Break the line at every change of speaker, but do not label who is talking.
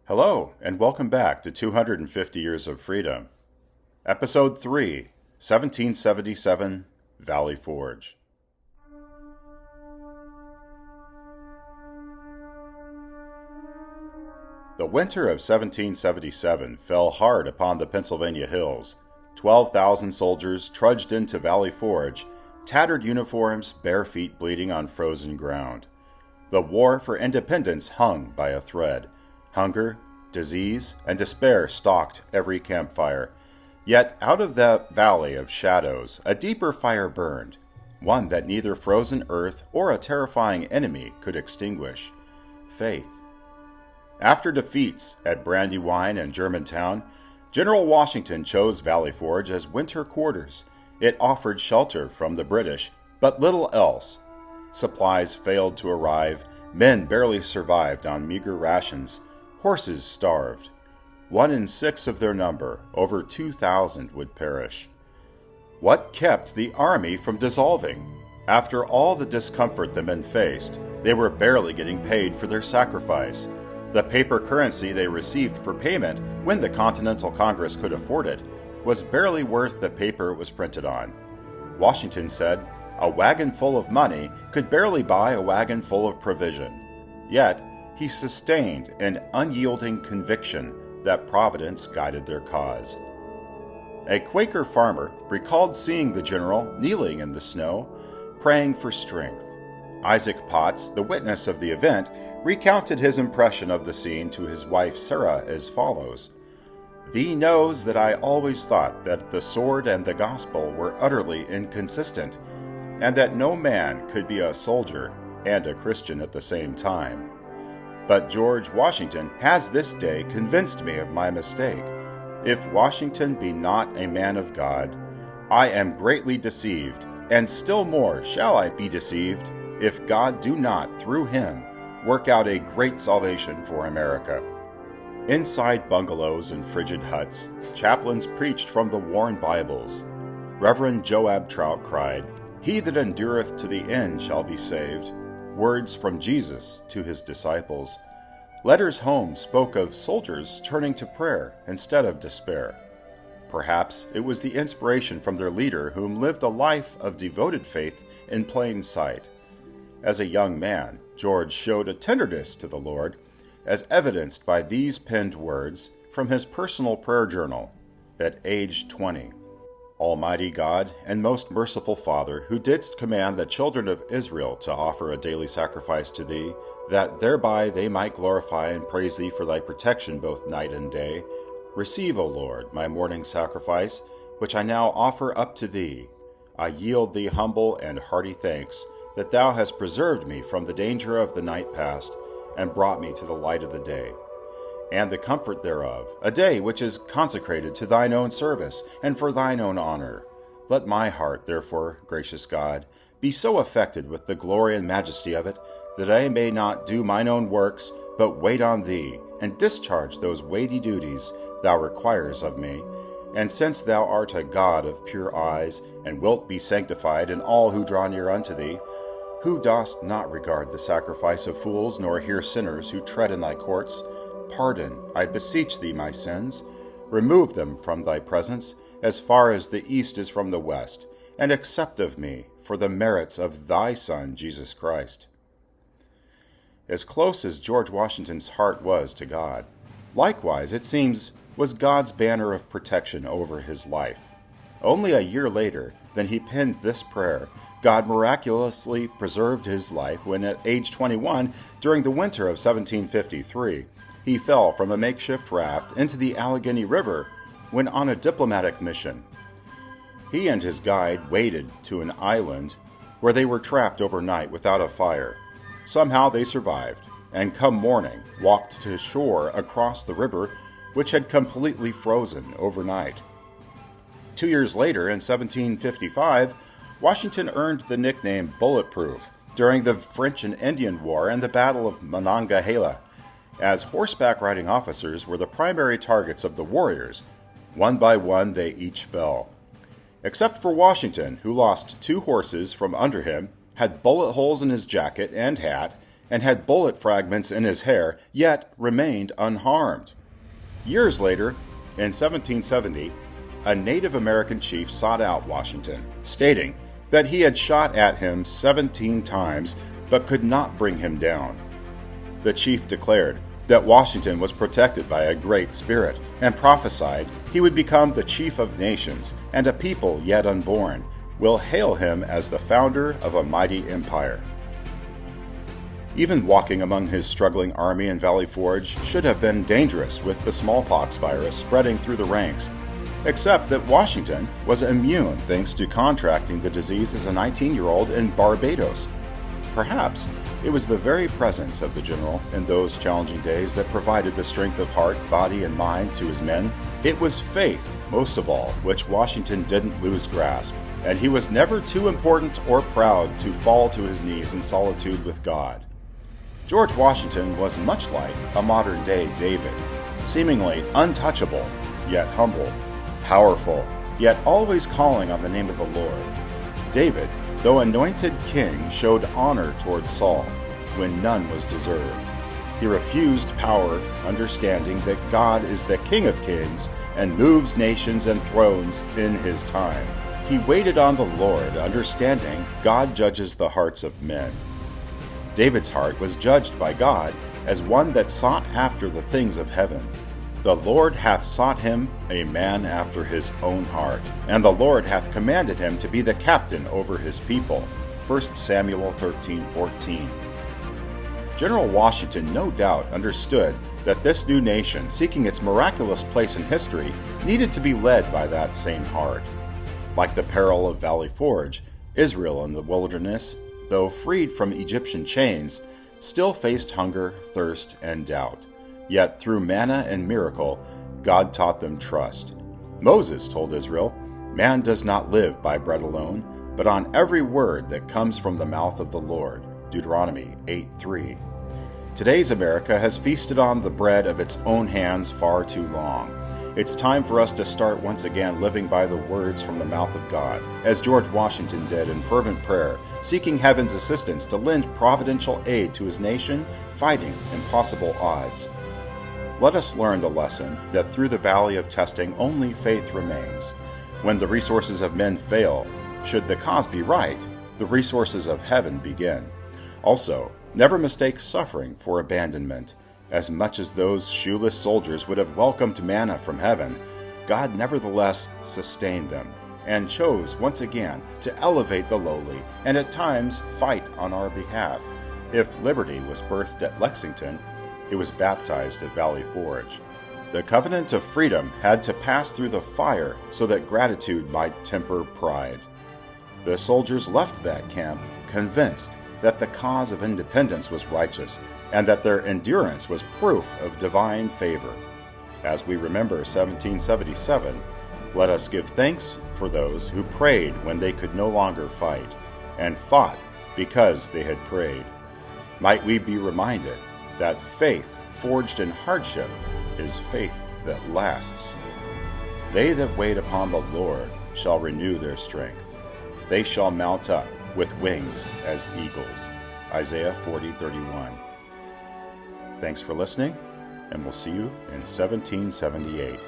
Hello, and welcome back to 250 Years of Freedom. Episode 3, 1777, Valley Forge. The winter of 1777 fell hard upon the Pennsylvania hills. 12,000 soldiers trudged into Valley Forge, tattered uniforms, bare feet bleeding on frozen ground. The war for independence hung by a thread. Hunger, disease, and despair stalked every campfire. Yet out of that valley of shadows, a deeper fire burned, one that neither frozen earth or a terrifying enemy could extinguish: faith. After defeats at Brandywine and Germantown, General Washington chose Valley Forge as winter quarters. It offered shelter from the British, but little else. Supplies failed to arrive, men barely survived on meager rations, horses starved. 1 in 6 of their number, over 2,000, would perish. What kept the army from dissolving? After all the discomfort the men faced, they were barely getting paid for their sacrifice. The paper currency they received for payment, when the Continental Congress could afford it, was barely worth the paper it was printed on. Washington said a wagon full of money could barely buy a wagon full of provision. Yet, he sustained an unyielding conviction that Providence guided their cause. A Quaker farmer recalled seeing the general kneeling in the snow, praying for strength. Isaac Potts, the witness of the event, recounted his impression of the scene to his wife Sarah as follows: "Thee knows that I always thought that the sword and the gospel were utterly inconsistent, and that no man could be a soldier and a Christian at the same time. But George Washington has this day convinced me of my mistake. If Washington be not a man of God, I am greatly deceived, and still more shall I be deceived if God do not, through him, work out a great salvation for America." Inside bungalows and frigid huts, chaplains preached from the worn Bibles. Reverend Joab Trout cried, "He that endureth to the end shall be saved," words from Jesus to his disciples. Letters home spoke of soldiers turning to prayer instead of despair. Perhaps it was the inspiration from their leader, whom lived a life of devoted faith in plain sight. As a young man, George showed a tenderness to the Lord, as evidenced by these penned words from his personal prayer journal at age 20. "Almighty God and most merciful Father, who didst command the children of Israel to offer a daily sacrifice to thee, that thereby they might glorify and praise thee for thy protection both night and day, receive, O Lord, my morning sacrifice, which I now offer up to thee. I yield thee humble and hearty thanks that thou hast preserved me from the danger of the night past, and brought me to the light of the day, and the comfort thereof, a day which is consecrated to thine own service, and for thine own honor. Let my heart, therefore, gracious God, be so affected with the glory and majesty of it, that I may not do mine own works, but wait on thee, and discharge those weighty duties thou requires of me. And since thou art a God of pure eyes, and wilt be sanctified in all who draw near unto thee, who dost not regard the sacrifice of fools, nor hear sinners who tread in thy courts, pardon, I beseech thee, my sins, remove them from thy presence, as far as the east is from the west, and accept of me for the merits of thy Son, Jesus Christ." As close as George Washington's heart was to God, likewise, it seems, was God's banner of protection over his life. Only a year later than he penned this prayer, God miraculously preserved his life when at age 21, during the winter of 1753, he fell from a makeshift raft into the Allegheny River when on a diplomatic mission. He and his guide waded to an island where they were trapped overnight without a fire. Somehow they survived, and come morning, walked to shore across the river, which had completely frozen overnight. 2 years later, in 1755, Washington earned the nickname Bulletproof during the French and Indian War and the Battle of Monongahela, as horseback riding officers were the primary targets of the warriors. One by one they each fell. Except for Washington, who lost 2 horses from under him, had bullet holes in his jacket and hat, and had bullet fragments in his hair, yet remained unharmed. Years later, in 1770, a Native American chief sought out Washington, stating that he had shot at him 17 times but could not bring him down. The chief declared that Washington was protected by a great spirit, and prophesied he would become the chief of nations, and a people yet unborn will hail him as the founder of a mighty empire. Even walking among his struggling army in Valley Forge should have been dangerous with the smallpox virus spreading through the ranks, except that Washington was immune thanks to contracting the disease as a 19-year-old in Barbados. Perhaps it was the very presence of the general in those challenging days that provided the strength of heart, body, and mind to his men. It was faith, most of all, which Washington didn't lose grasp, and he was never too important or proud to fall to his knees in solitude with God. George Washington was much like a modern-day David, seemingly untouchable, yet humble, powerful, yet always calling on the name of the Lord. David, though anointed king, showed honor toward Saul when none was deserved. He refused power, understanding that God is the King of kings and moves nations and thrones in his time. He waited on the Lord, understanding God judges the hearts of men. David's heart was judged by God as one that sought after the things of heaven. The Lord hath sought him a man after his own heart, and the Lord hath commanded him to be the captain over his people. 1 Samuel 13:14. General Washington no doubt understood that this new nation, seeking its miraculous place in history, needed to be led by that same heart. Like the peril of Valley Forge, Israel in the wilderness, though freed from Egyptian chains, still faced hunger, thirst, and doubt. Yet through manna and miracle, God taught them trust. Moses told Israel, "Man does not live by bread alone, but on every word that comes from the mouth of the Lord." Deuteronomy 8:3. Today's America has feasted on the bread of its own hands far too long. It's time for us to start once again living by the words from the mouth of God, as George Washington did in fervent prayer, seeking heaven's assistance to lend providential aid to his nation, fighting impossible odds. Let us learn the lesson that through the valley of testing only faith remains. When the resources of men fail, should the cause be right, the resources of heaven begin. Also, never mistake suffering for abandonment. As much as those shoeless soldiers would have welcomed manna from heaven, God nevertheless sustained them, and chose once again to elevate the lowly, and at times fight on our behalf. If liberty was birthed at Lexington, it was baptized at Valley Forge. The covenant of freedom had to pass through the fire so that gratitude might temper pride. The soldiers left that camp convinced that the cause of independence was righteous, and that their endurance was proof of divine favor. As we remember 1777, let us give thanks for those who prayed when they could no longer fight, and fought because they had prayed. Might we be reminded that faith forged in hardship is faith that lasts. They that wait upon the Lord shall renew their strength. They shall mount up with wings as eagles. Isaiah 40:31. Thanks for listening, and we'll see you in 1778.